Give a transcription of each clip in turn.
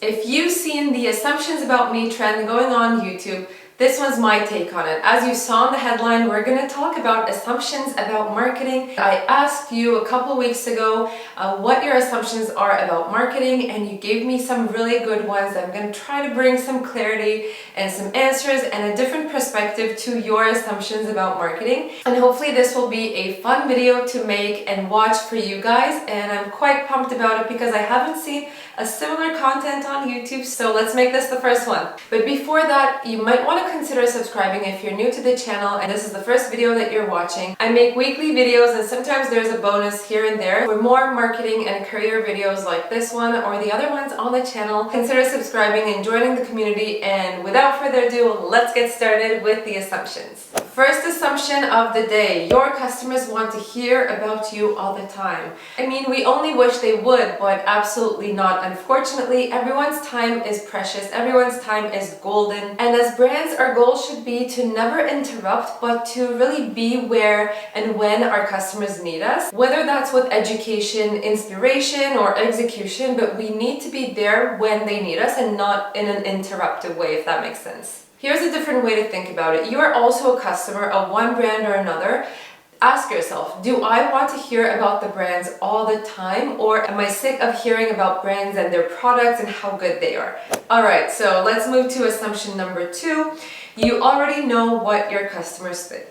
If you've seen the assumptions about me trend going on YouTube, this one's my take on it. As you saw in the headline, we're going to talk about assumptions about marketing. I asked you a couple weeks ago what your assumptions are about marketing, and you gave me some really good ones. I'm going to try to bring some clarity and some answers and a different perspective to your assumptions about marketing. And hopefully this will be a fun video to make and watch for you guys. And I'm quite pumped about it because I haven't seen a similar content on YouTube. So let's make this the first one. But before that, you might want to consider subscribing if you're new to the channel and this is the first video that you're watching. I make weekly videos and sometimes there's a bonus here and there. For more marketing and career videos like this one or the other ones on the channel, consider subscribing and joining the community. And without further ado, let's get started with the assumptions. First assumption of the day: your customers want to hear about you all the time. I mean, we only wish they would, but absolutely not. Unfortunately, everyone's time is precious, everyone's time is golden, and as brands, our goal should be to never interrupt, but to really be where and when our customers need us, whether that's with education, inspiration, or execution, but we need to be there when they need us and not in an interruptive way, if that makes sense. Here's a different way to think about it. You are also a customer of one brand or another. Ask yourself, do I want to hear about the brands all the time, or am I sick of hearing about brands and their products and how good they are? Alright, so let's move to assumption number 2. You already know what your customers think.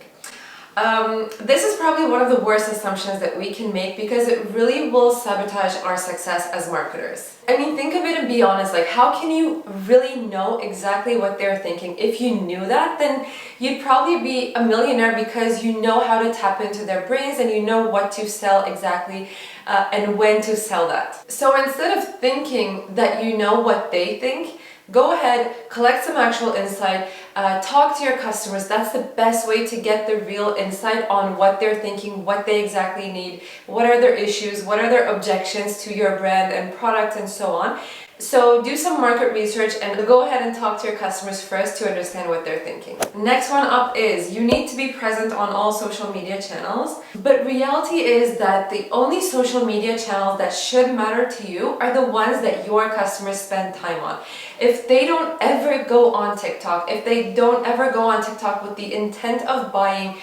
This is probably one of the worst assumptions that we can make because it really will sabotage our success as marketers. I mean, think of it and be honest, like how can you really know exactly what they're thinking? If you knew that, then you'd probably be a millionaire because you know how to tap into their brains and you know what to sell exactly and when to sell that. So instead of thinking that you know what they think, go ahead, collect some actual insight, talk to your customers. That's the best way to get the real insight on what they're thinking, what they exactly need, what are their issues, what are their objections to your brand and product and so on. So do some market research and go ahead and talk to your customers first to understand what they're thinking. Next one up is you need to be present on all social media channels. But reality is that the only social media channels that should matter to you are the ones that your customers spend time on. If they don't ever go on TikTok, if they don't ever go on TikTok with the intent of buying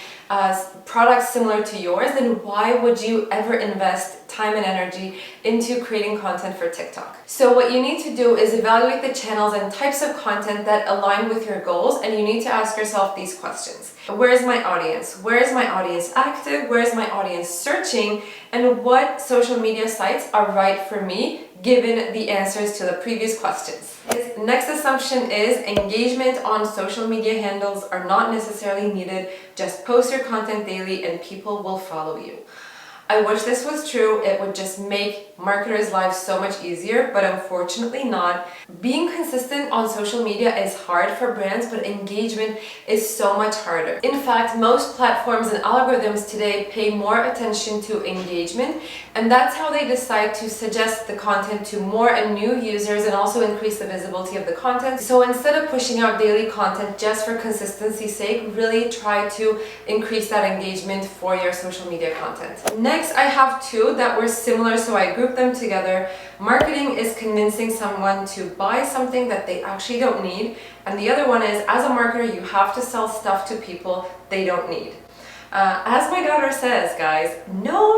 products similar to yours, then why would you ever invest time and energy into creating content for TikTok? So what you need to do is evaluate the channels and types of content that align with your goals, and you need to ask yourself these questions. Where is my audience? Where is my audience active? Where is my audience searching? And what social media sites are right for me given the answers to the previous questions? Next assumption is engagement on social media handles are not necessarily needed. Just post your content daily and people will follow you. I wish this was true. It would just make marketers' lives so much easier, but unfortunately not. Being consistent on social media is hard for brands, but engagement is so much harder. In fact, most platforms and algorithms today pay more attention to engagement, and that's how they decide to suggest the content to more and new users and also increase the visibility of the content. So instead of pushing out daily content just for consistency's sake, really try to increase that engagement for your social media content. Next, I have two that were similar, so I grouped them together. Marketing is convincing someone to buy something that they actually don't need, and the other one is, as a marketer, you have to sell stuff to people they don't need. As my daughter says, guys, no.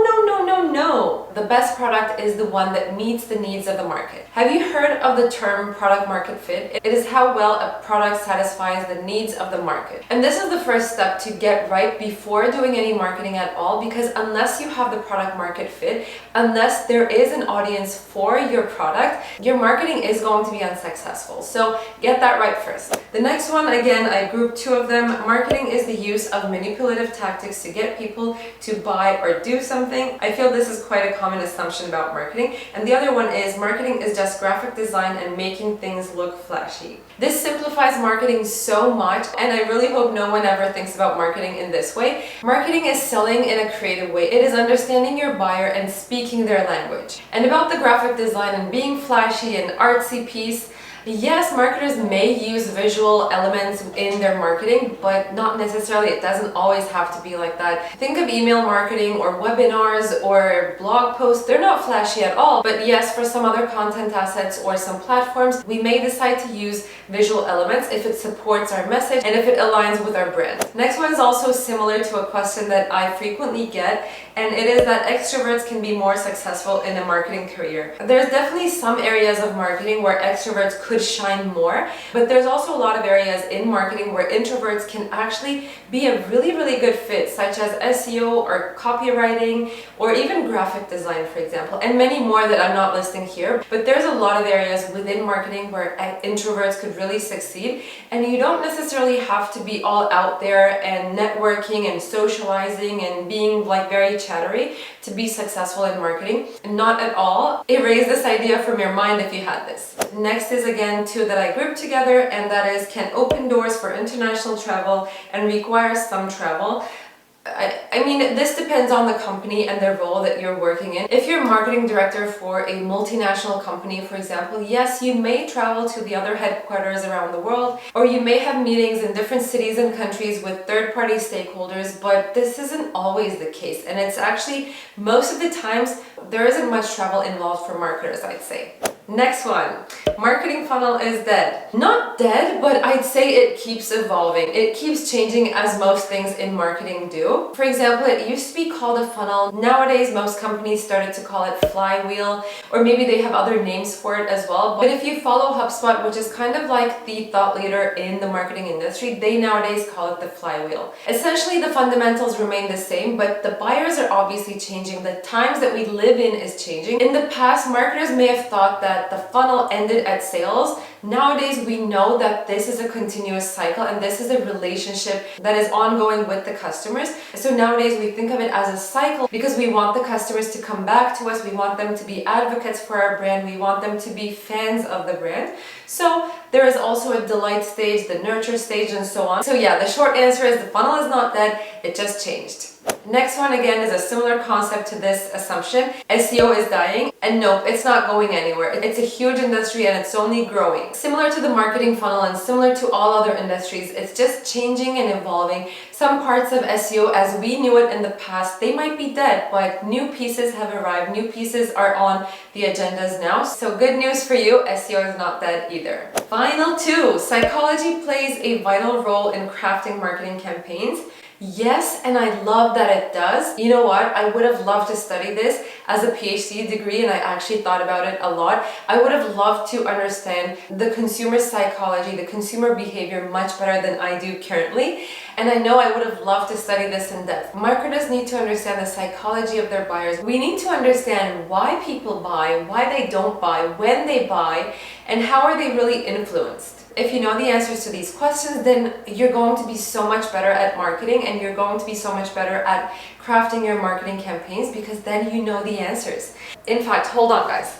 The best product is the one that meets the needs of the market. Have you heard of the term product market fit? It is how well a product satisfies the needs of the market. And this is the first step to get right before doing any marketing at all, because unless you have the product market fit, unless there is an audience for your product, your marketing is going to be unsuccessful. So get that right first. The next one, again, I grouped two of them. Marketing is the use of manipulative tactics to get people to buy or do something. I feel this is quite a common assumption about marketing. And the other one is marketing is just graphic design and making things look flashy. This simplifies marketing so much, and I really hope no one ever thinks about marketing in this way. Marketing is selling in a creative way. It is understanding your buyer and speaking their language. And about the graphic design and being flashy and artsy piece, Yes, marketers may use visual elements in their marketing, but not necessarily. It doesn't always have to be like that. Think of email marketing or webinars or blog posts. They're not flashy at all, but yes, for some other content assets or some platforms, we may decide to use visual elements if it supports our message and if it aligns with our brand. Next one is also similar to a question that I frequently get, and it is that extroverts can be more successful in a marketing career. There's definitely some areas of marketing where extroverts could shine more, but there's also a lot of areas in marketing where introverts can actually be a really good fit, such as SEO or copywriting or even graphic design, for example, and many more that I'm not listing here. But there's a lot of areas within marketing where introverts could really succeed, and you don't necessarily have to be all out there and networking and socializing and being like very chattery to be successful in marketing. Not at all. Erase this idea from your mind if you had this. Next is again two that I grouped together, and that is can open doors for international travel and require some travel. I mean, this depends on the company and the role that you're working in. If you're a marketing director for a multinational company, for example, yes, you may travel to the other headquarters around the world, or you may have meetings in different cities and countries with third-party stakeholders, but this isn't always the case. And it's actually, most of the times, there isn't much travel involved for marketers, I'd say. Next one, marketing funnel is dead. Not dead, but I'd say it keeps evolving. It keeps changing, as most things in marketing do. For example, it used to be called a funnel. Nowadays, most companies started to call it flywheel, or maybe they have other names for it as well. But if you follow HubSpot, which is kind of like the thought leader in the marketing industry, they nowadays call it the flywheel. Essentially, the fundamentals remain the same, but the buyers are obviously changing. The times that we live in is changing. In the past, marketers may have thought that the funnel ended at sales. Nowadays, we know that this is a continuous cycle and this is a relationship that is ongoing with the customers. So nowadays, we think of it as a cycle because we want the customers to come back to us. We want them to be advocates for our brand. We want them to be fans of the brand. So there is also a delight stage, the nurture stage, and so on. So yeah, the short answer is the funnel is not dead, it just changed. Next one again is a similar concept to this assumption. SEO is dying, and nope, it's not going anywhere. It's a huge industry and it's only growing. Similar to the marketing funnel and similar to all other industries, it's just changing and evolving. Some parts of SEO as we knew it in the past, they might be dead, but new pieces have arrived. New pieces are on the agendas now. So good news for you, SEO is not dead either. Final two, psychology plays a vital role in crafting marketing campaigns. Yes, and I love that it does. You know what? I would have loved to study this as a PhD degree, and I actually thought about it a lot. I would have loved to understand the consumer psychology, the consumer behavior much better than I do currently. And I know I would have loved to study this in depth. Marketers need to understand the psychology of their buyers. We need to understand why people buy, why they don't buy, when they buy, and how are they really influenced. If you know the answers to these questions, then you're going to be so much better at marketing and you're going to be so much better at crafting your marketing campaigns because then you know the answers. In fact, hold on guys.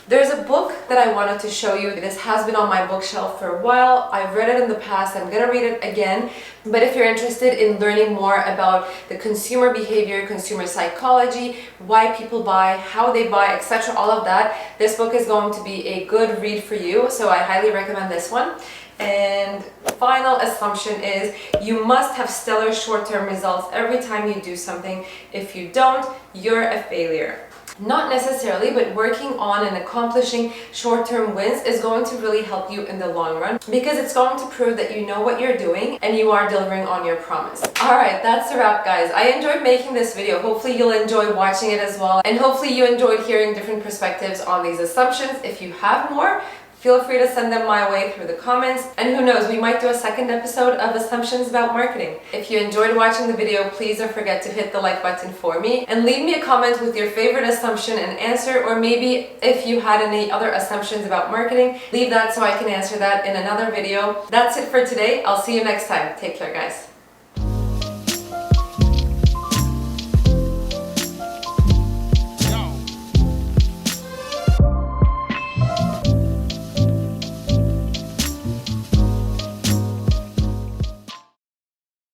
There's a book that I wanted to show you. This has been on my bookshelf for a while. I've read it in the past. I'm gonna read it again. But if you're interested in learning more about the consumer behavior, consumer psychology, why people buy, how they buy, etc., all of that, this book is going to be a good read for you. So I highly recommend this one. And final assumption is you must have stellar short-term results every time you do something. If you don't, you're a failure. Not necessarily, but working on and accomplishing short-term wins is going to really help you in the long run because it's going to prove that you know what you're doing and you are delivering on your promise. Alright, that's a wrap guys. I enjoyed making this video. Hopefully you'll enjoy watching it as well, and hopefully you enjoyed hearing different perspectives on these assumptions. If you have more, feel free to send them my way through the comments, and who knows, we might do a second episode of assumptions about marketing. If you enjoyed watching the video, please don't forget to hit the like button for me and leave me a comment with your favorite assumption and answer, or maybe if you had any other assumptions about marketing, leave that so I can answer that in another video. That's it for today. I'll see you next time. Take care guys.